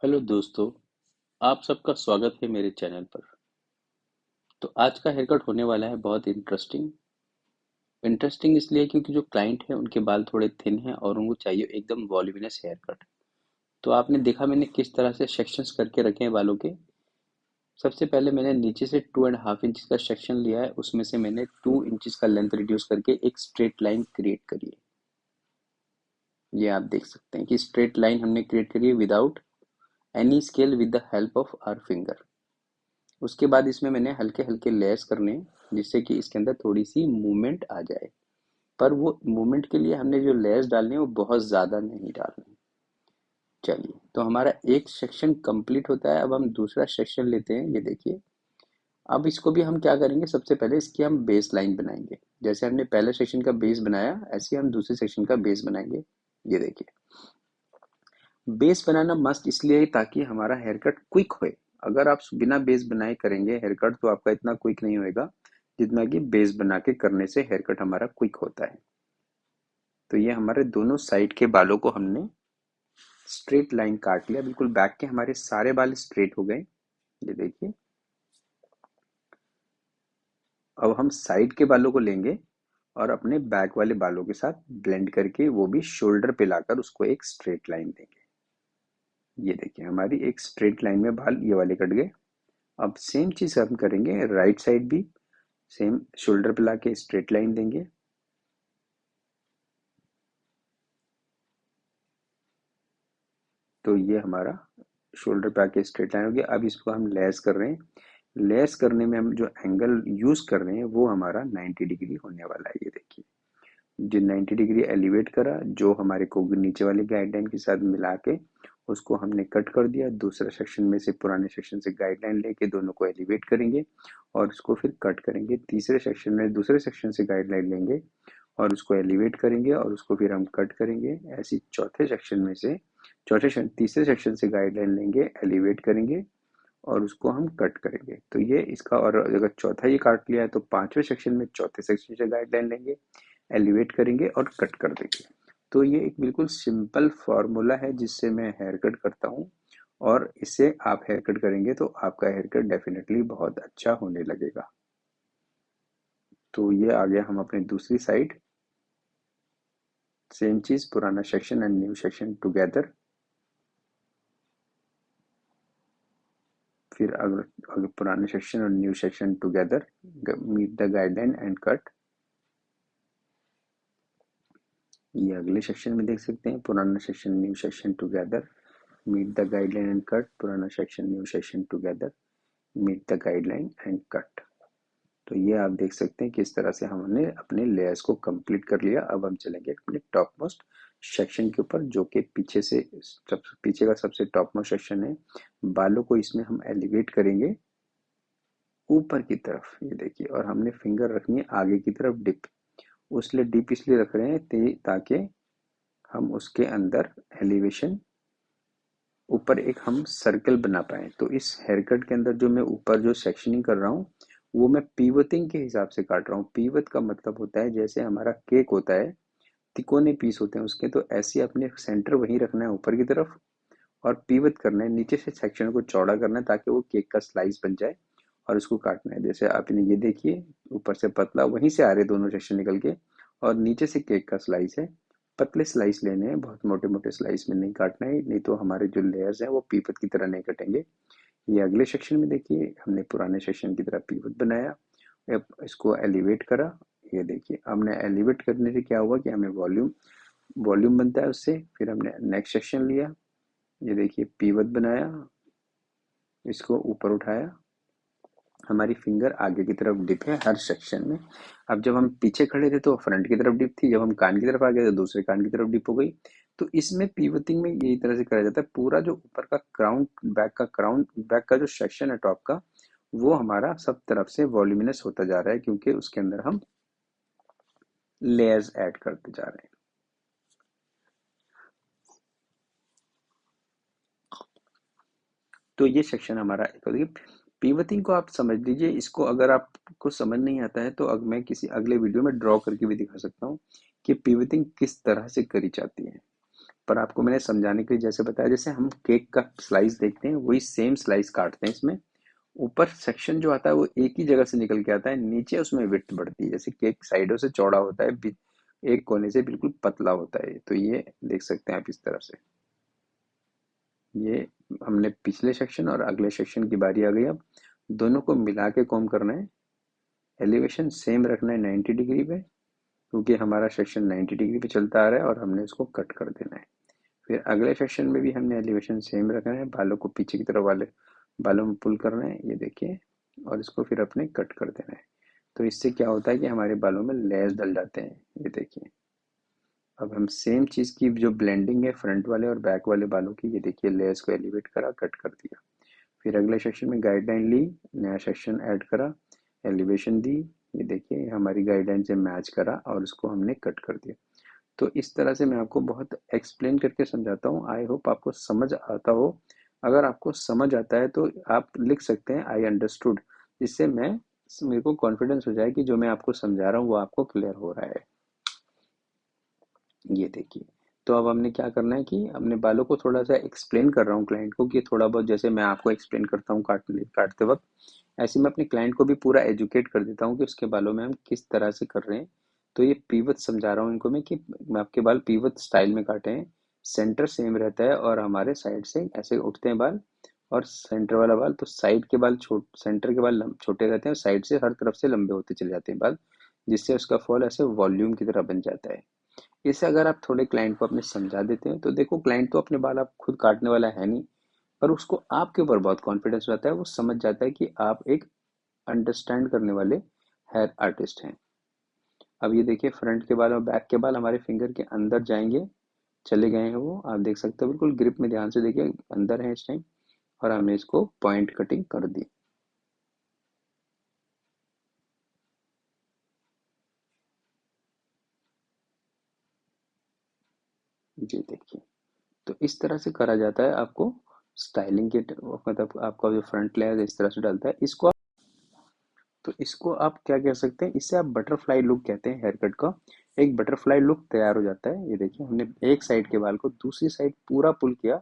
Hello दोस्तों। आप सबका स्वागत है मेरे चैनल पर। तो आज का हेयर कट होने वाला है बहुत इंटरेस्टिंग। इंटरेस्टिंग इसलिए क्योंकि जो क्लाइंट है उनके बाल थोड़े थिन हैं और उनको चाहिए एकदम वॉल्यूमिनस हेयर कट। तो आपने देखा मैंने किस तरह से सेक्शंस करके रखे हैं बालों के। सबसे पहले मैंने नीचे से 2.5 इंच का सेक्शन लिया है, उसमें से मैंने 2 इंच का लेंथ रिड्यूस करके एक स्ट्रेट लाइन क्रिएट करी है। ये आप देख सकते हैं कि स्ट्रेट लाइन हमने क्रिएट करी है without any scale, with the help of our finger. उसके बाद इसमें मैंने हल्के हल्के लेयर्स करने हैं, जिससे कि इसके अंदर थोड़ी सी मूवमेंट आ जाए। पर वो मूवमेंट के लिए हमने जो लेयर्स डालने हैं वो बहुत ज़्यादा नहीं डालने। चलिए, तो हमारा एक सेक्शन कंप्लीट होता है। अब हम दूसरा सेक्शन लेते हैं। ये देखिए, अब इसको भी हम क्या करेंगे, सबसे पहले इसकी हम बेस लाइन बनाएंगे। जैसे हमने पहले सेक्शन का बेस बनाया, ऐसे ही हम दूसरे सेक्शन का बेस बनाएंगे। ये देखिए, बेस बनाना मस्ट इसलिए है ताकि हमारा हेयर कट क्विक होए। अगर आप बिना बेस बनाए करेंगे हेयर कट तो आपका इतना क्विक नहीं होएगा जितना कि बेस बना के करने से हेयर कट हमारा क्विक होता है। तो ये हमारे दोनों साइड के बालों को हमने स्ट्रेट लाइन काट लिया। बिल्कुल बैक के हमारे सारे बाल स्ट्रेट हो गए। ये देखिए, अब हम साइड के बालों को लेंगे और अपने बैक वाले बालों के साथ ब्लेंड करके वो भी शोल्डर पे लाकर उसको एक स्ट्रेट लाइन देंगे। ये देखिए, हमारी एक स्ट्रेट लाइन में बाल ये वाले कट गए। अब सेम चीज हम करेंगे राइट साइड भी। सेम शोल्डर पे लाके स्ट्रेट लाइन देंगे। तो ये हमारा शोल्डर पे आके स्ट्रेट लाइन हो गया। अब इसको हम लेस कर रहे हैं। लेस करने में हम जो एंगल यूज कर रहे हैं वो हमारा 90 डिग्री होने वाला है। ये देखिए, जो 90 डिग्री एलिवेट करा, जो हमारे को नीचे वाले गाइडलाइन के साथ मिला के उसको हमने कट कर दिया। दूसरा सेक्शन में से, पुराने सेक्शन से गाइडलाइन लेके दोनों को एलिवेट करेंगे और उसको फिर कट करेंगे। तीसरे सेक्शन में दूसरे सेक्शन से गाइडलाइन लेंगे और उसको एलिवेट करेंगे और उसको फिर हम कट करेंगे। ऐसी चौथे सेक्शन में से, तीसरे सेक्शन से गाइडलाइन लेंगे, एलिवेट करेंगे और उसको हम कट करेंगे। तो ये इसका, और अगर चौथा ये काट लिया है तो पांचवें सेक्शन में चौथे सेक्शन से गाइडलाइन लेंगे, एलिवेट करेंगे और कट कर देंगे। तो ये एक बिल्कुल सिंपल फॉर्मूला है जिससे मैं हेयर कट करता हूँ, और इससे आप हेयर कट करेंगे तो आपका हेयर कट डेफिनेटली बहुत अच्छा होने लगेगा। तो ये आ गया हम अपनी दूसरी साइड। सेम चीज, पुराना section and new section together. फिर अगर पुराने सेक्शन और new section together, meet the guideline and cut. ये अगले सेक्शन में देख सकते हैं, purana section new section together, meet the guideline and cut. Purana section new section together, meet the guideline and cut. तो ये आप देख सकते हैं किस तरह से हमने अपने लेयर्स को कंप्लीट कर लिया। अब हम चलेंगे अपने टॉप मोस्ट सेक्शन के ऊपर, जो कि पीछे से, पीछे का सबसे टॉप मोस्ट सेक्शन है। बालों को इसमें हम एलिवेट करेंगे ऊपर की तरफ। ये देखिए, और हमने फिंगर रखनी है आगे की तरफ डिप। उसलिए डिप इसलिए रख रहे हैं ताकि हम उसके अंदर एलिवेशन, ऊपर एक हम सर्कल बना पाए। तो इस हेयर कट के अंदर जो मैं ऊपर जो सेक्शनिंग कर रहा हूँ वो मैं पीवटिंग के हिसाब से काट रहा हूँ। पीवट का मतलब होता है जैसे हमारा केक होता है, तिकोने पीस होते हैं उसके, तो ऐसे अपने सेंटर वहीं रखना है ऊपर की तरफ, और पीवट करना है, नीचे से सेक्शन को चौड़ा करना है ताकि वो केक का स्लाइस बन जाए, और उसको काटना है। जैसे आपने ये देखिए, ऊपर से पतला वहीं से आ रहे दोनों सेक्शन निकल के, और नीचे से केक का स्लाइस है। पतले स्लाइस लेने हैं, बहुत मोटे मोटे स्लाइस में नहीं काटना है, नहीं तो हमारे जो लेयर्स हैं वो पीपत की तरह नहीं कटेंगे। ये अगले सेक्शन में देखिए, हमने पुराने सेक्शन की तरह पीवट बनाया, अब इसको एलिवेट करा। ये देखिए, हमने एलिवेट करने से क्या हुआ कि हमें वॉल्यूम वॉल्यूम बनता है उससे। फिर हमने नेक्स्ट सेक्शन लिया, ये देखिए पीवट बनाया, इसको ऊपर उठाया, हमारी फिंगर आगे की तरफ डिप है हर सेक्शन में। अब जब हम पीछे खड़े थे तो फ्रंट की तरफ डिप थी, जब हम कान की तरफ आ गए तो दूसरे कान की तरफ डिप हो गई। तो इसमें पीवटिंग में यही तरह से करा जाता है। पूरा जो ऊपर का क्राउन, बैक का जो सेक्शन है टॉप का, वो हमारा सब तरफ से वॉल्यूमिनस होता जा रहा है, क्योंकि उसके अंदर हम लेयर्स ऐड करते जा रहे हैं। तो ये सेक्शन हमारा एक होगी। पीवतिंग को आप समझ लीजिए, इसको अगर आपको समझ नहीं आता है तो मैं किसी अगले वीडियो में ड्रॉ करके भी दिखा सकता हूँ कि पीवतिंग किस तरह से करी जाती है। पर आपको मैंने समझाने के लिए जैसे बताया, जैसे हम केक का स्लाइस देखते हैं वही सेम स्लाइस काटते हैं इसमें। ऊपर सेक्शन जो आता है वो एक ही जगह से निकल के आता है, नीचे उसमें विड्थ बढ़ती है। जैसे केक साइडों से चौड़ा होता है, एक कोने से बिल्कुल पतला होता है। तो ये देख सकते हैं आप इस तरह से। ये हमने पिछले सेक्शन और अगले सेक्शन की बारी आ गई। अब दोनों को मिला के कॉम करना है। एलिवेशन सेम रखना है 90 डिग्री पे, क्योंकि हमारा सेक्शन 90 डिग्री पे चलता आ रहा है और हमने इसको कट कर देना है। फिर अगले सेक्शन में भी हमने एलिवेशन सेम रखना है, बालों को पीछे की तरफ वाले बालों में पुल करना है, ये देखिए, और इसको फिर अपने कट कर देना है। तो इससे क्या होता है कि हमारे बालों में लेयर्स डल जाते हैं, ये देखिए। अब हम सेम चीज़ की जो ब्लेंडिंग है फ्रंट वाले और बैक वाले बालों की, ये देखिए, लेयर्स को एलिवेट करा, कट कर दिया। फिर अगले सेक्शन में गाइडलाइन ली, नया सेक्शन ऐड करा, एलिवेशन दी, ये देखिए हमारी गाइडलाइन से मैच करा और उसको हमने कट कर दिया। तो इस तरह से मैं आपको बहुत एक्सप्लेन करके समझाता हूँ। आई होप आपको समझ आता हो। अगर आपको समझ आता है तो आप लिख सकते हैं आई अंडरस्टूड, जिससे मेरे को कॉन्फिडेंस हो जाए कि जो मैं आपको समझा रहा हूँ वो आपको क्लियर हो रहा है। ये देखिए, तो अब हमने क्या करना है कि अपने बालों को थोड़ा सा एक्सप्लेन कर रहा हूँ क्लाइंट को, कि थोड़ा बहुत जैसे मैं आपको एक्सप्लेन करता हूँ काटते वक्त, ऐसे मैं अपने क्लाइंट को भी पूरा एजुकेट कर देता हूँ कि उसके बालों में हम किस तरह से कर रहे हैं। तो ये पीवत समझा रहा हूँ इनको मैं, कि मैं आपके बाल पीवत स्टाइल में काटे हैं। सेंटर सेम रहता है और हमारे साइड से ऐसे उठते हैं बाल, और सेंटर वाला बाल, तो साइड के बाल सेंटर के बाल छोटे रहते हैं और साइड से हर तरफ से लंबे होते चले जाते हैं बाल, जिससे उसका फॉल ऐसे वॉल्यूम की तरह बन जाता है। इसे अगर आप थोड़े क्लाइंट को अपने समझा देते हैं तो देखो, क्लाइंट तो अपने बाल आप खुद काटने वाला है नहीं, पर उसको आपके ऊपर बहुत कॉन्फिडेंस रहता है। वो समझ जाता है कि आप एक अंडरस्टैंड करने वाले हेयर आर्टिस्ट हैं। अब ये देखिए, फ्रंट के बाल और बैक के बाल हमारे फिंगर के अंदर जाएंगे, चले गए हैं वो, आप देख सकते हो। बिल्कुल ग्रिप में ध्यान से देखिए, अंदर है इस टाइम, और हमने इसको पॉइंट कटिंग कर दी। जी देखिए, तो इस तरह से करा जाता है। आपको स्टाइलिंग के मतलब आपका जो फ्रंट लेयर इस तरह से डलता है। इसको आप क्या कह सकते हैं, इससे आप बटरफ्लाई लुक कहते हैं हेयर कट का। एक बटरफ्लाई लुक तैयार हो जाता है। ये देखिए, हमने एक साइड के बाल को दूसरी साइड पूरा पुल किया,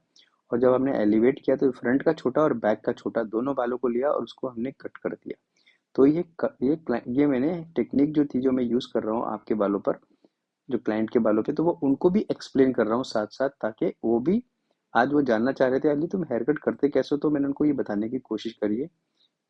और जब हमने एलिवेट किया तो फ्रंट का छोटा और बैक का छोटा दोनों बालों को लिया और उसको हमने कट कर दिया। तो ये मैंने टेक्निक जो थी, जो मैं यूज कर रहा हूँ आपके बालों पर, जो क्लाइंट के बालों पे, तो वो उनको भी एक्सप्लेन कर रहा हूँ साथ साथ, ताकि वो भी, आज वो जानना चाह रहे थे अली तुम हेयर कट करते कैसे हो, तो मैंने उनको ये बताने की कोशिश करी है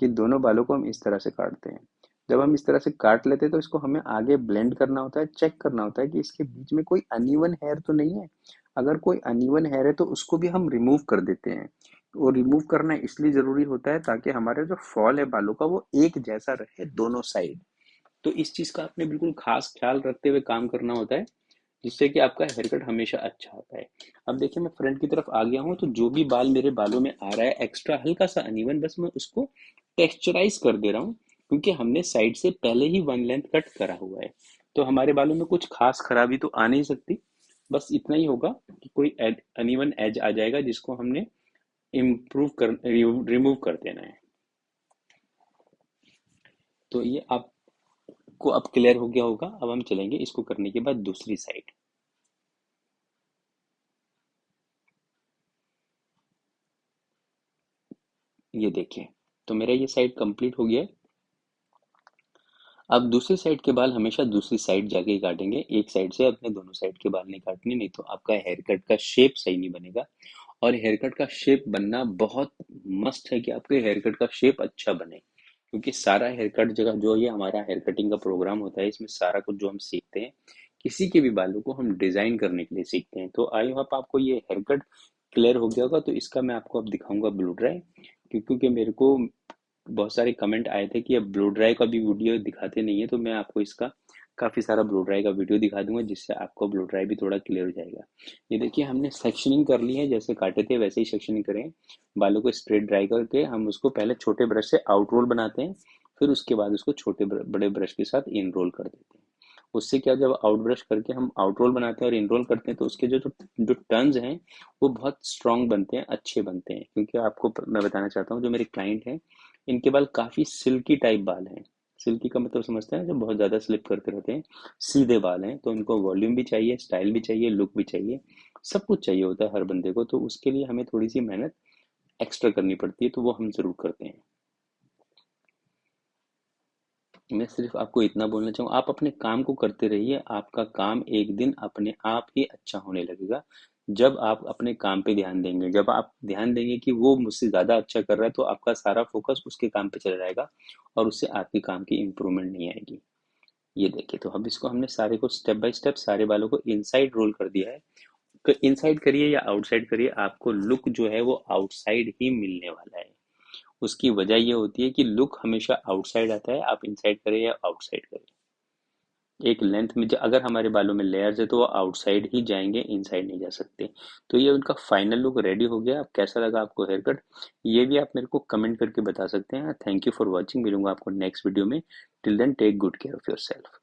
कि दोनों बालों को हम इस तरह से काटते हैं। जब हम इस तरह से काट लेते हैं तो इसको हमें आगे ब्लेंड करना होता है, चेक करना होता है कि इसके बीच में कोई अनइवन हेयर तो नहीं है। अगर कोई अनइवन हेयर है तो उसको भी हम रिमूव कर देते हैं। वो रिमूव करना इसलिए जरूरी होता है ताकि हमारे जो फॉल है बालों का वो एक जैसा रहे दोनों साइड। तो इस चीज का आपने बिल्कुल खास ख्याल रखते हुए काम करना होता है, जिससे कि आपका हेयर कट हमेशा अच्छा होता है। अब देखिए, मैं फ्रंट की तरफ आ गया हूँ, तो जो भी बाल मेरे बालों में आ रहा है एक्स्ट्रा हल्का सा अनइवन, बस मैं उसको टेक्सचराइज कर दे रहा हूँ, क्योंकि हमने साइड से पहले ही वन लेंथ कट करा हुआ है। तो हमारे बालों में कुछ खास खराबी तो आ नहीं सकती। बस इतना ही होगा कि कोई अनइवन एज आ जाएगा, जिसको हमने इम्प्रूव कर रिमूव कर देना है। तो ये आपको अब क्लियर हो गया होगा। अब हम चलेंगे इसको करने के बाद दूसरी साइड। ये देखिए, तो मेरा ये साइड कंप्लीट हो गया है। अब दूसरी साइड के बाल हमेशा दूसरी साइड जाके ही काटेंगे, एक साइड से अपने दोनों साइड के बाल नहीं काटने, नहीं तो आपका हेयर कट का शेप सही नहीं बनेगा। और हेयर कट का शेप बनना बहुत मस्ट है, कि आपके हेयर कट का शेप अच्छा बने, क्योंकि सारा हेयर कट जगह जो ये हमारा हेयर कटिंग का प्रोग्राम होता है, इसमें सारा कुछ जो हम सीखते हैं, किसी के भी बालों को हम डिजाइन करने के लिए सीखते हैं। तो आई होप आपको ये हेयर कट क्लियर हो गया होगा। तो इसका मैं आपको अब दिखाऊंगा ब्लू ड्राई, क्योंकि मेरे को बहुत सारे कमेंट आए थे कि अब ब्लो ड्राई का भी वीडियो दिखाते नहीं है, तो मैं आपको इसका काफ़ी सारा ब्लो ड्राई का वीडियो दिखा दूंगा, जिससे आपको ब्लो ड्राई भी थोड़ा क्लियर हो जाएगा। ये देखिए, हमने सेक्शनिंग कर ली है, जैसे काटे थे वैसे ही सेक्शनिंग करें। बालों को स्ट्रेट ड्राई करके हम उसको पहले छोटे ब्रश से आउट रोल बनाते हैं, फिर उसके बाद उसको छोटे बड़े ब्रश के साथ इन रोल कर देते हैं। उससे क्या, जब आउट ब्रश करके हम आउट रोल बनाते हैं और इन रोल करते हैं, तो उसके जो जो जो टर्न्स हैं वो बहुत स्ट्रांग बनते हैं, अच्छे बनते हैं। क्योंकि आपको मैं बताना चाहता हूँ, जो मेरे क्लाइंट हैं, इनके बाल काफी सिल्की टाइप बाल हैं, सिल्की का मतलब समझते हैं, जब बहुत ज़्यादा स्लिप करते रहते हैं। सीधे बाल हैं तो इनको वॉल्यूम भी चाहिए, स्टाइल भी चाहिए, लुक भी चाहिए, सब कुछ चाहिए होता है हर बंदे को, तो उसके लिए हमें थोड़ी सी मेहनत एक्स्ट्रा करनी पड़ती है, तो वो हम ज़रूर करते हैं। मैं सिर्फ आपको इतना बोलना चाहूँ, आप अपने काम को करते रहिए, आपका काम एक दिन अपने आप ही अच्छा होने लगेगा। जब आप अपने काम पे ध्यान देंगे, जब आप ध्यान देंगे कि वो मुझसे ज़्यादा अच्छा कर रहा है, तो आपका सारा फोकस उसके काम पे चला जाएगा और उससे आपके काम की इम्प्रूवमेंट नहीं आएगी। ये देखिए, तो अब इसको हमने सारे को स्टेप बाय स्टेप सारे बालों को इनसाइड रोल कर दिया है। तो इनसाइड करिए या आउटसाइड करिए, आपको लुक जो है वो आउटसाइड ही मिलने वाला है। उसकी वजह ये होती है कि लुक हमेशा आउटसाइड आता है, आप इनसाइड करें या आउटसाइड करें। एक लेंथ में अगर हमारे बालों में लेयर्स है तो वो आउटसाइड ही जाएंगे, इनसाइड नहीं जा सकते। तो ये उनका फाइनल लुक रेडी हो गया। अब कैसा लगा आपको हेयर कट, ये भी आप मेरे को कमेंट करके बता सकते हैं। थैंक यू फॉर वॉचिंग, मिलूंगा आपको नेक्स्ट वीडियो में। Till then take good care of your self.